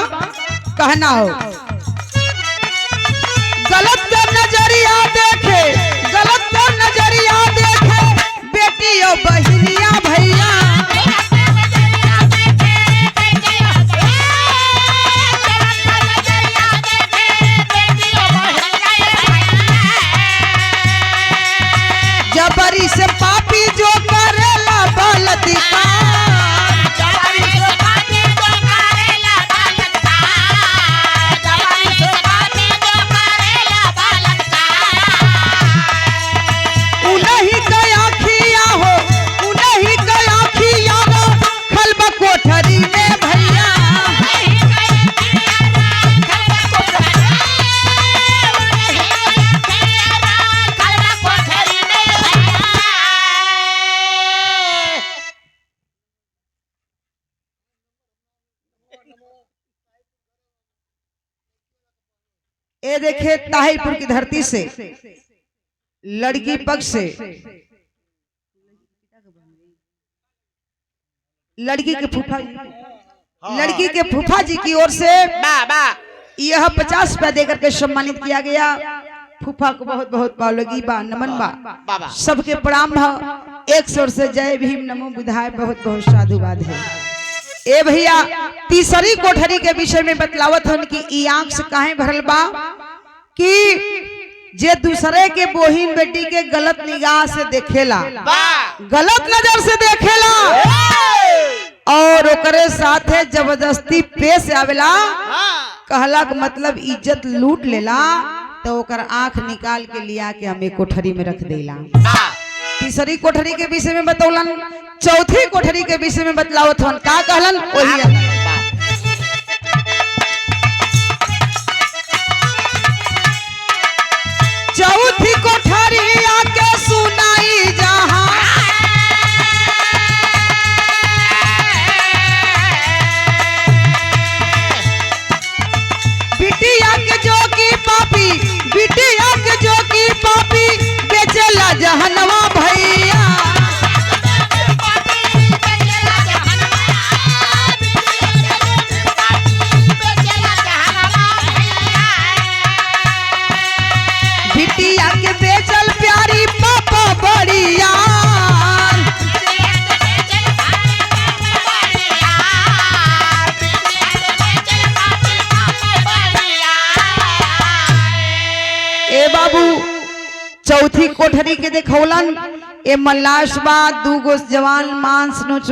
कहना हो गलत का नजरिया देखे, गलत का नजरिया देखे, बेटी और बहनिया भैया, जबरी से पापी जो करेला बलात्कार, उन्हीं का आँखिया हो, उन्हीं का आँखिया हो, खलबा कोठरी में भैया, ये देखे ताहिरपुर की धरती से लड़की पक्ष से लड़की के फूफा, लड़की के फूफा जी की ओर से यह 50 रुपया देकर के सम्मानित किया गया। फूफा को बहुत बहुत पावलगी बा, नमन बा, सबके प्रणाम है। एक स्वर से जय भीम नमो बुधाय, बहुत बहुत साधुवाद है। ए भैया तीसरी कोठरी के विषय में बतलावत हन कि ई आंख से काहे भरल बा कि जे दूसरे के बहिन बेटी के गलत निगाह से देखेला, गलत नजर से देखेला और ओकरे साथे जबरदस्ती पेश आवेला, कहला का मतलब इज्जत लूट लेला, तो ओकर आंख निकाल के लिया के हमें कोठरी में रख देला। तीसरी कोठरी के विषय में बतौलन। चौथी कोठरी के विषय में बतलावत हन, का कहलन वही चौथी कोठरी आके सुनाई जहां, बिटिया के जो की पापी, बिटिया के जो की पापी, बेचेला जहनवा भैया, बिटिया के बेचल प्यारी पापा बढ़िया, ए बाबू चौथी कोठरी के देखौलन। ए मल्लाश बा, दूगो जवान मांस नोच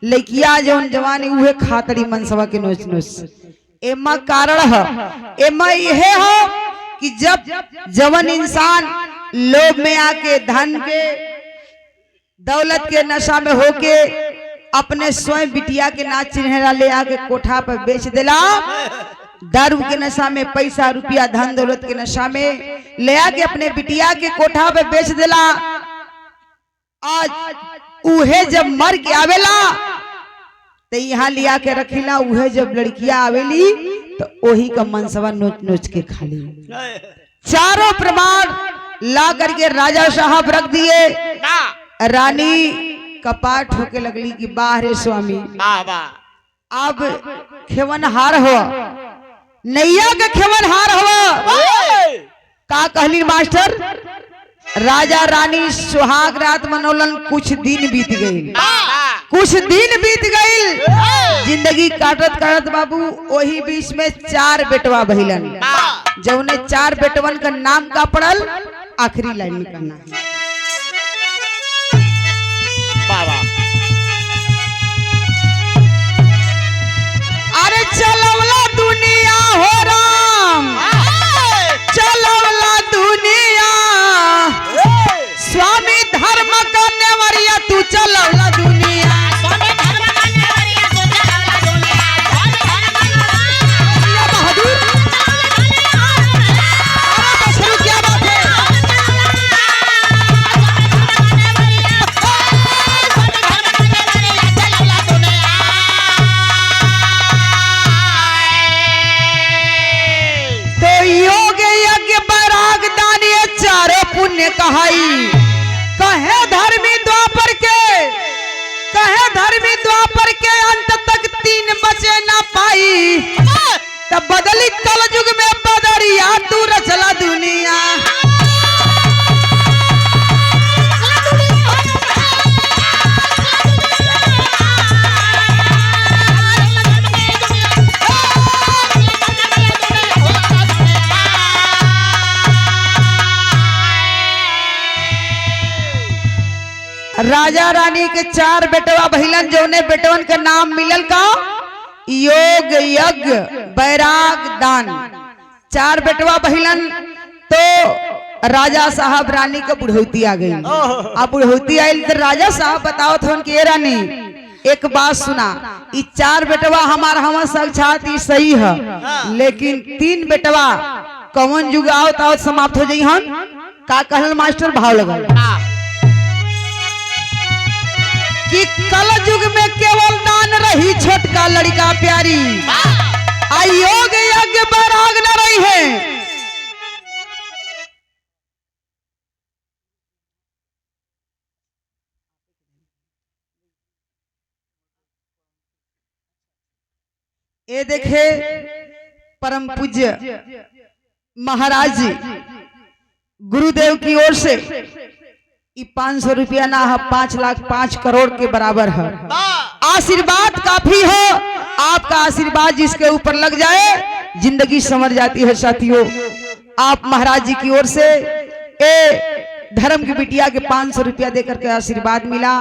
लइकिया जौन जवानी उहे खातरी मनसवा के नोच नोच। एमा कारण है, एमा यह हो कि जब जवन इंसान लोभ में आके, धन के, दौलत के नशा में होके अपने स्वयं बिटिया के नाच चिन्हरा ले आके कोठा पर बेच देला, दारू के नशा में, पैसा रुपया धन दौलत के नशा में ले आके अपने बिटिया के कोठा पे बेच देला। आज उहे जब मर के आवेला तो यहाँ लिया के रखीला, उहे जब लड़कियां आवेली तो वही का मनसवा नोच नोच के खाली। चारों प्रमाण ला करके राजा साहब रख दिए। रानी कपाट होके लगली कि बाहरे स्वामी, अब खेवन हार हो, नैया के खेवन हार हो। का कहली मास्टर, राजा रानी सुहाग रात मनोलन, कुछ दिन बीत गई, कुछ दिन बीत गई, जिंदगी काटत काटत बाबू वही बीच में 4 बेटवा भइलन। जौने 4 बेटवन का नाम का पड़ल, आखिरी लाइन में कहना है अरे चलवला दुनिया हो राम, चलवला दुनिया, स्वामी धर्म का नेवरिया तू चलवला दुनिया, स्वामी धर्म का पुण्य कहाई। कहे धर्मी द्वापर के अंत तक तीन बचे ना पाई। तब बदली कल युग में बदरिया तू रचला दुनिया। राजा रानी के 4 बेटवा भइलन, जौने बेटवन का नाम मिलल का योग यज्ञ बैराग दान। 4 बेटवा भइलन। तो राजा साहब रानी का बुढ़ौती आ गई। अब बुढ़ौती आई तो राजा साहब बताओ थे कि रानी एक बात सुना, ये 4 बेटवा हमारा हम साक्षात ही सही है, लेकिन 3 बेटवा कौन युग आओ तो समाप्त हो जाई हन। का कहल मास्टर भाव लगल कि कल युग में केवल दान रही छोटका लड़का प्यारी। योग यज्ञ बैराग न रही है। ये देखे परम पूज्य महाराज जी गुरुदेव की ओर से 500 रुपया ना है, 5 लाख 5 करोड़ के बराबर है। आशीर्वाद काफी हो, आपका आशीर्वाद जिसके ऊपर लग जाए जिंदगी संवर जाती है। साथियों, आप महाराज जी की ओर से धर्म की बिटिया के 500 रुपया देकर के आशीर्वाद मिला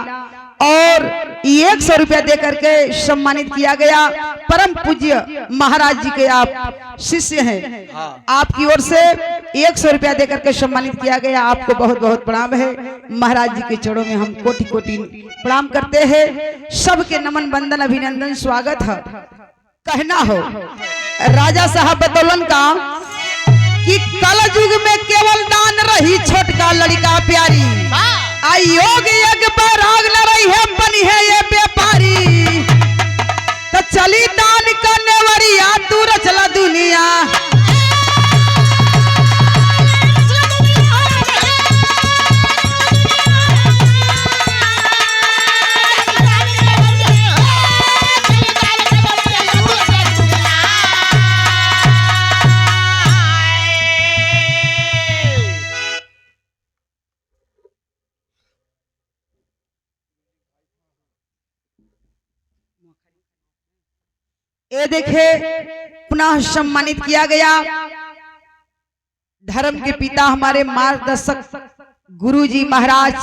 और 100 रुपया देकर के सम्मानित किया गया। परम पूज्य महाराज जी के आप शिष्य हैं, आपकी ओर से 100 रुपया देकर के सम्मानित किया गया। आपको बहुत बहुत प्रणाम है। महाराज जी के चरणों में हम कोटि कोटि प्रणाम करते हैं। सबके नमन बंदन अभिनंदन स्वागत है। कहना हो राजा साहब बतौलन का कि कल युग में केवल दान रही छोटका लड़का प्यारी। योग यज्ञ बैराग न रही है, बनी है ये व्यापारी। तो चली दान करने वरिया तू रचला दुनिया। ये देखे पुनः सम्मानित किया गया धर्म के पिता हमारे मार्गदर्शक गुरुजी महाराज।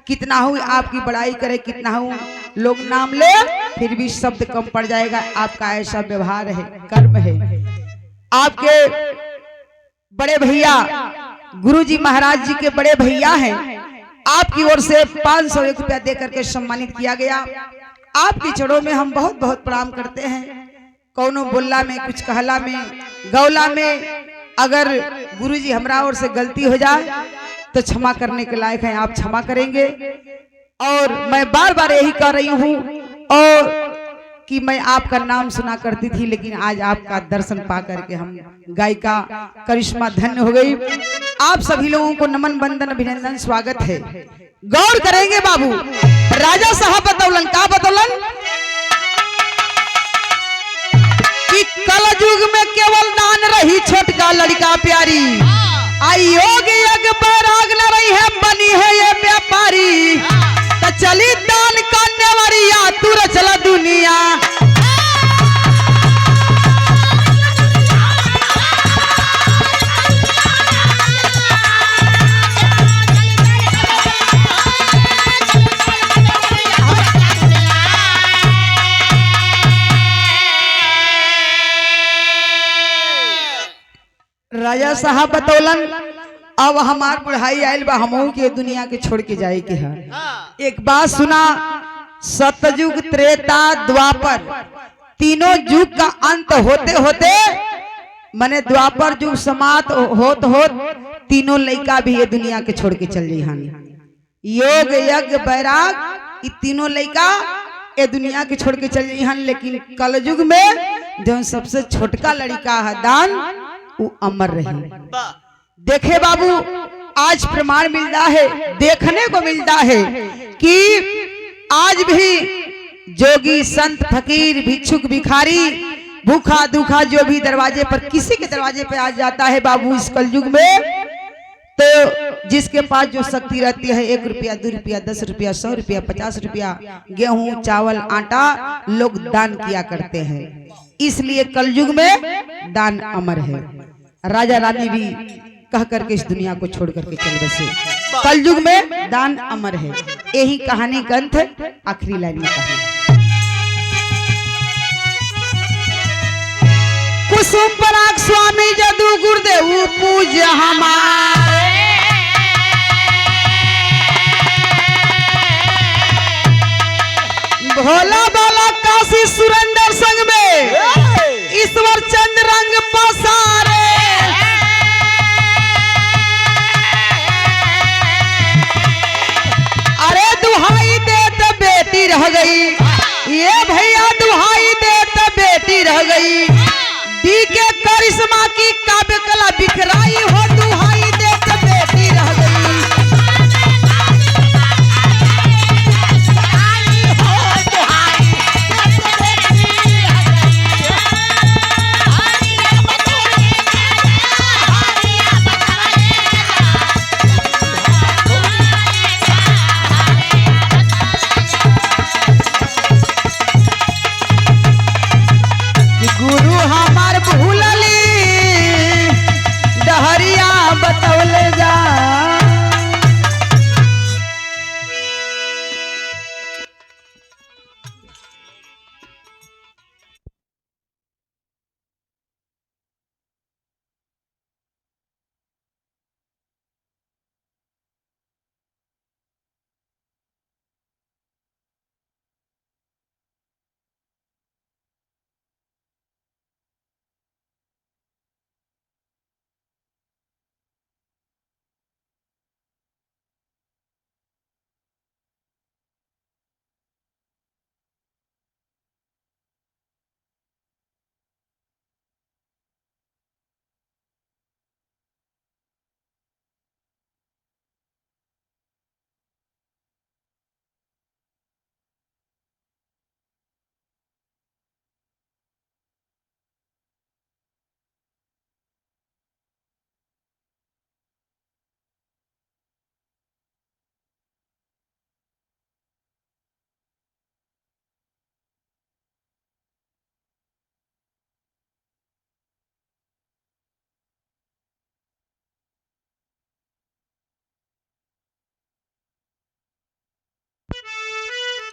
कितना हो आपकी बड़ाई करे, कितना हो लोग नाम ले फिर भी शब्द कम पड़ जाएगा। आपका ऐसा व्यवहार है, कर्म है। आपके बड़े भैया गुरुजी महाराज जी के बड़े भैया हैं, आपकी ओर से 501 रुपया देकर के सम्मानित किया गया। आपके चरणों में हम बहुत बहुत प्रणाम करते हैं। कौनो बोलला में, कुछ कहला में, गौला में अगर गुरुजी हमरा ओर से गलती हो जाए तो क्षमा करने के लायक हैं, आप क्षमा करेंगे। और मैं बार बार यही कह रही हूँ और कि मैं आपका नाम सुना करती थी, लेकिन आज आपका दर्शन पा करके हम गायिका करिश्मा धन्य हो गई। आप सभी लोगों को नमन बंदन अभिनंदन स्वागत है। गौर करेंगे बाबू, राजा साहब बतौलन का बतौलन कि कल युग में केवल दान रही छोटका लड़का प्यारी। योग यज्ञ बैराग न रही है, बनी है ये व्यापारी। तो चली दान करने वरिया तू रचला दुनिया। राजा साहब बतौलन अब हमार पढ़ाई आयल बा, हमहू के दुनिया के छोड़ के जाए के है। एक बात सुना, सतयुग त्रेता द्वापर तीनों युग का अंत होते होते माने द्वापर युग समाप्त होत होत तीनों लड़का भी ये दुनिया के छोड़ के चल जाई हन। योग यज्ञ बैराग ये तीनों लड़का ये दुनिया के छोड़ के चल जाई हन। लेकिन कल युग में जो सबसे छोटका लड़का है दान वो अमर रही। देखे बाबू आज प्रमाण मिलता है, देखने को मिलता है कि आज भी जोगी संत फकीर भिक्षुक भिखारी भूखा दुखा जो भी दरवाजे पर किसी के दरवाजे पे आ जाता है बाबू इस कलयुग में, तो जिसके पास जो शक्ति रहती है 1 रुपया 2 रुपया 10 रुपया 100 रुपया 50 रुपया गेहूं चावल आटा लोग दान किया करते हैं। इसलिए कलयुग में दान अमर है। राजा रानी भी कह करके इस दुनिया को छोड़ करके चल बसे। कलयुग में दान अमर है। यही कहानी का अंत आखिरी लाइन में कहा। कुसुम पराग स्वामी जदू गुरुदेव पूज हमारे, भोला बाला काशी सुरेंद्र संग में ईश्वर चंद्र रंग पसारे। अरे दुहाई दे तो बेटी रह गई, ये भैया दुहाई दे तो बेटी रह गई। दी के करिश्मा की काव्य कला बिखराई हो, दुहाई दे तो बेटी रह गई। गुरु हमार भूलली डहरिया बतौले जा।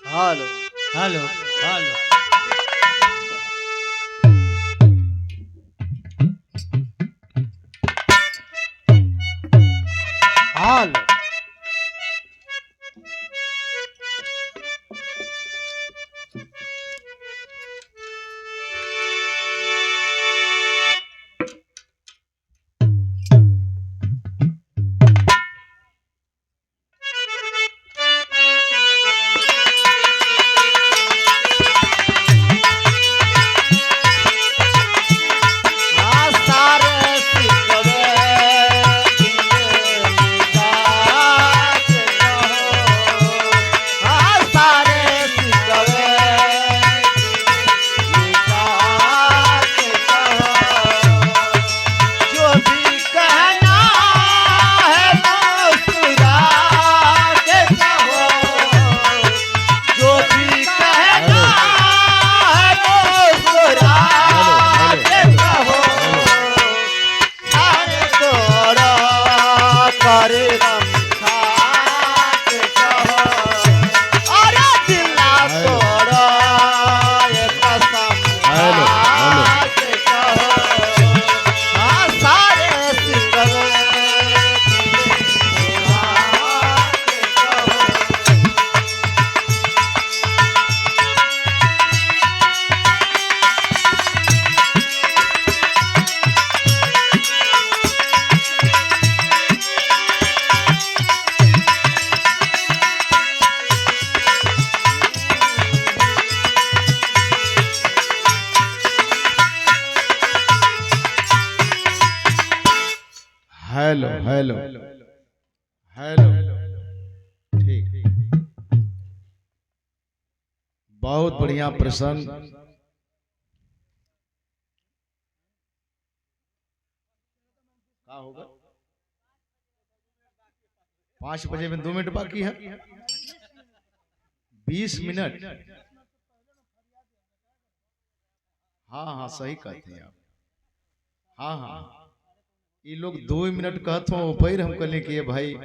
Hello hello hello hello hello hello hello. ठीक, बहुत बढ़िया प्रसंग। क्या होगा? 5 बजे में 2 मिनट बाकी है। 20 मिनट। हाँ सही कहते हैं आप। हाँ ये लोग 2 मिनट कहते हो पैर हम कहले कि ये भाई।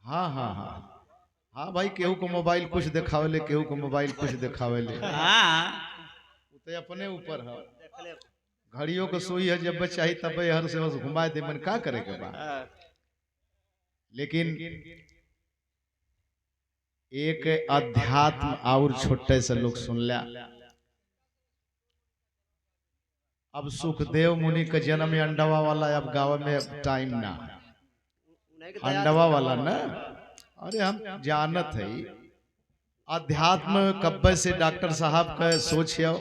हाँ भाई, केहू को मोबाइल कुछ दिखावेले, केहू को मोबाइल कुछ दिखावेले। तो अपने ऊपर है। घड़ियों को सुई है, जब चाहिए तब हर से बस घुमा दे, मन का करे के बाद। लेकिन एक अध्यात्म और छोटे से लोग सुन लिया। अब सुखदेव मुनि का जन्म अंडवा वाला, अब गाँव में टाइम ना अंडवा वाला ना। अरे हम जानत है अध्यात्म कब्बे से डॉक्टर साहब का सोच है।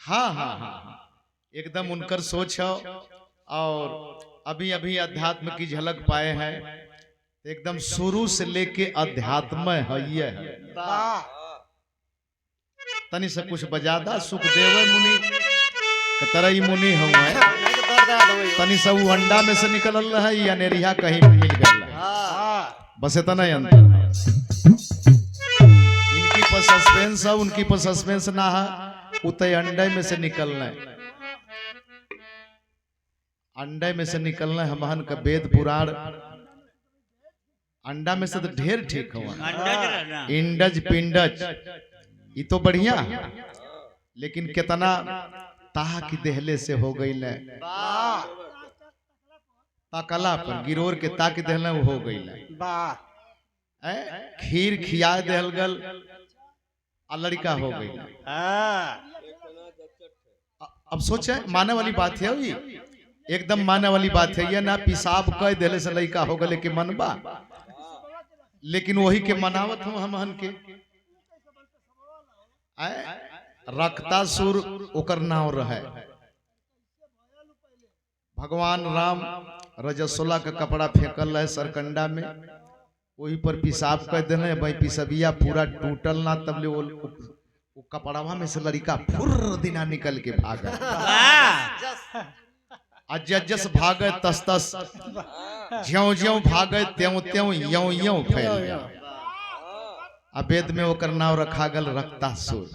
हाँ एकदम उनकर सोच है। और अभी अभी अध्यात्म की झलक पाए हैं। एकदम शुरू से लेके अध्यात्म है ये है। तनी से कुछ बजादा सुखदेव मुनि के तरह ही मुनि हुआ है। तनी से वो अंडा में से निकल रहा है या नेरिया कहीं मिल गया, बस इतना ही अंतर है। इनकी पर सस्पेंस है, उनकी पर सस्पेंस ना है। उतई अंडे में से निकलना है, अंडे में से निकलना है। हमहन का वेद पुराण अंडा में से तो ढेर ठीक हुआ। इंडज पिंडज ये तो बढ़िया, लेकिन कितना ताह की देहले से हो गई ले। ताकला पर गिरोर के ताकि देहले हो गई ले। खीर खिया देहल गल आ लड़का हो गई। अब सोचे माने वाली बात है, एकदम माने वाली बात है। ये ना पिसाब कह देले से लड़का हो गले के मनबा, लेकिन वही के मनावत हम हमहन के रक्तासुर ओकर नाव रहे। भगवान राम रजस्वला का कपड़ा फेंकल रहे सरकंडा में, वही पर पिसाब कर देने भाई। पिसबिया पूरा टूटल ना, तब ले वो कपड़ावा में से लड़का फुर दिना निकल के भागा। अजस भागे तस तस, ज्यों ज्यों भागे त्यों त्यों यों यों फैल गया। वेद में ओकर नाव रखा गल रक्तासुर।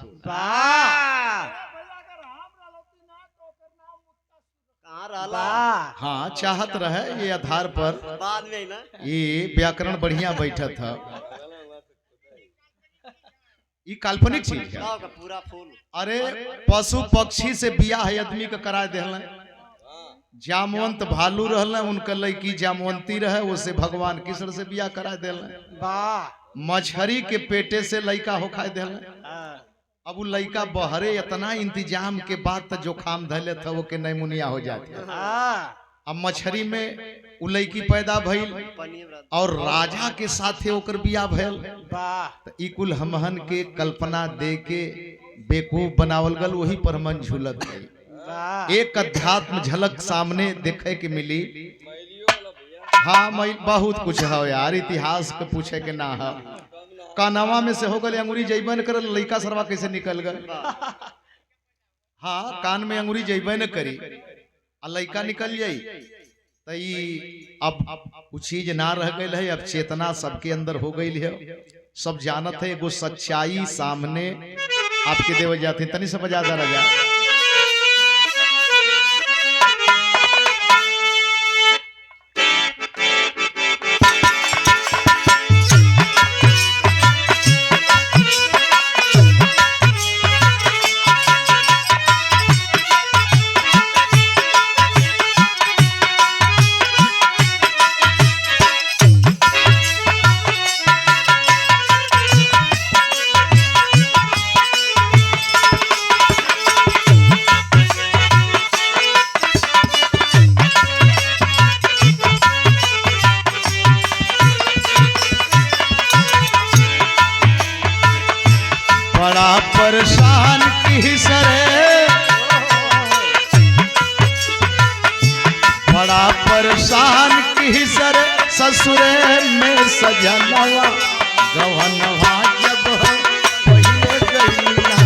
हाँ चाहत रहे ये आधार पर ये व्याकरण बढ़िया बैठा था। ये काल्पनिक चीज है। अरे पशु पक्षी से बियाह है आदमी का करा दे। जामवंत भालू रहल, उनका लड़की जामवंती रहे, उसे भगवान कृष्ण से बियाह करा दे। मछरी के पेटे से लड़का हो खाए दे। अब वो लड़का बहरे इतना इंतजाम के बाद तो जोखाम धैले था वो के नहीं मुनिया हो जाते। अब मछरी में वो लड़की पैदा भइल और राजा के साथे ओकर बियाह भइल। तो ई कुल हमहन के कल्पना दे के बेवकूफ बनावल गल, वही पर मन झूलत गई। एक अध्यात्म झलक सामने देखे के मिली। हाँ बहुत कुछ है यार, इतिहास के पूछे के ना है। कानवा में से हो गए अंगुरी जैबे न कर, लड़का सरवा कैसे निकल गए। हाँ कान में अंगुरी जैबे न करी आ लड़का निकल जाई। तो अब वो चीज ना रह गई है, अब चेतना सबके अंदर हो गई है। सब जानत है एगो सच्चाई सामने आपके देव जाते। तनी से बजा जा राजा। परेशान की सर ससुरे में सजनवा गवनवा जब पहिले गईला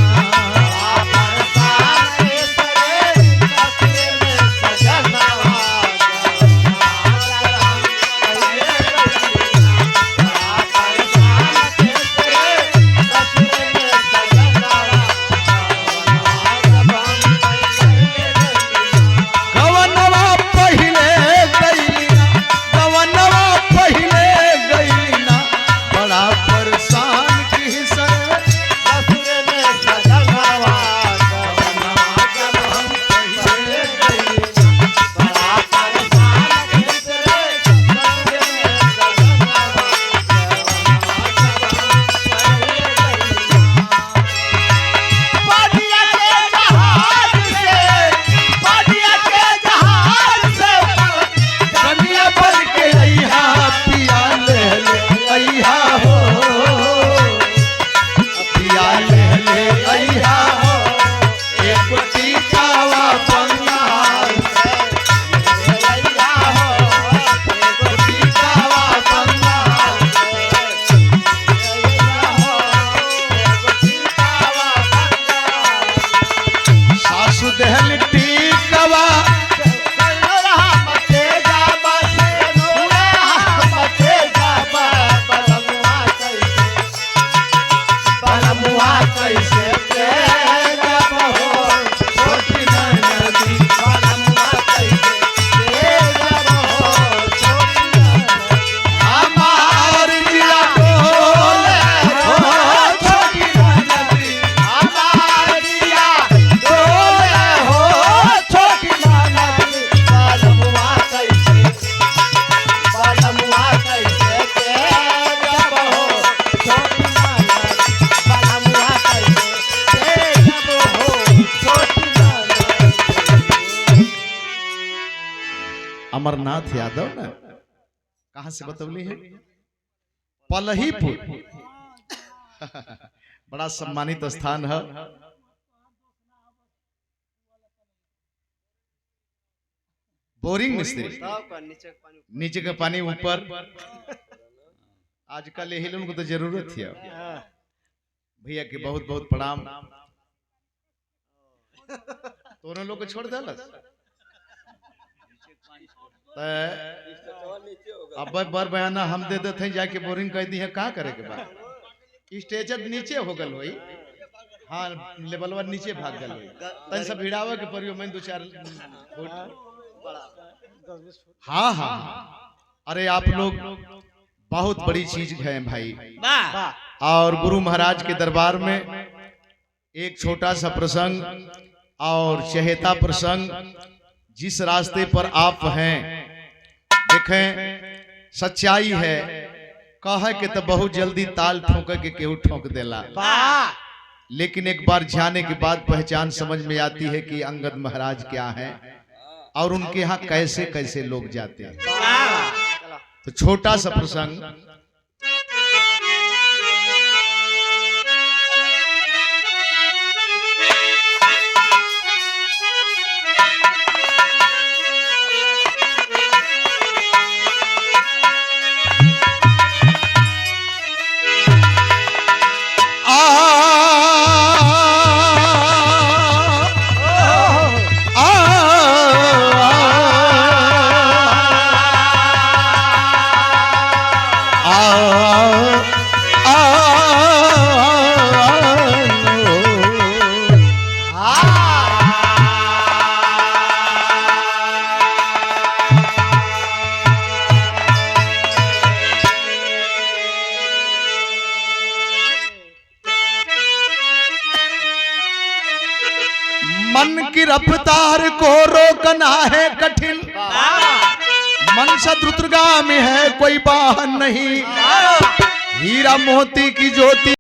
अमरनाथ यादव ना कहां से बतौली है पलहीपुर बड़ा सम्मानित स्थान है। बोरिंग मिस्त्री नीचे का पानी ऊपर आजकल यही लोगों को तो जरूरत है। भैया के बहुत बहुत प्रणाम। दोनों लोग को छोड़ दे अब बर बयाना हम दे देते हैं जाके बोरिंग कह दी है का करे के बाद स्टेजर नीचे हो गल होई। हाँ लेवलवा नीचे भाग गल होई तन सब भिड़ावे के परियो में दो चार हाँ हाँ अरे आप लोग बहुत बड़ी चीज है भाई। और गुरु महाराज के दरबार में एक छोटा सा प्रसंग और चहेता प्रसंग जिस रास्ते पर आप हैं देखें सच्चाई है कहे के तो बहुत जल्दी ताल ठोक के केहू ठोक देला लेकिन एक बार जाने के बाद पहचान समझ में आती है कि अंगद महाराज क्या है और उनके यहाँ कैसे कैसे लोग जाते हैं। तो छोटा सा प्रसंग मन की रफ्तार को रोकना है कठिन मन शत्रुगामी है कोई वाहन नहीं हीरा मोती की ज्योति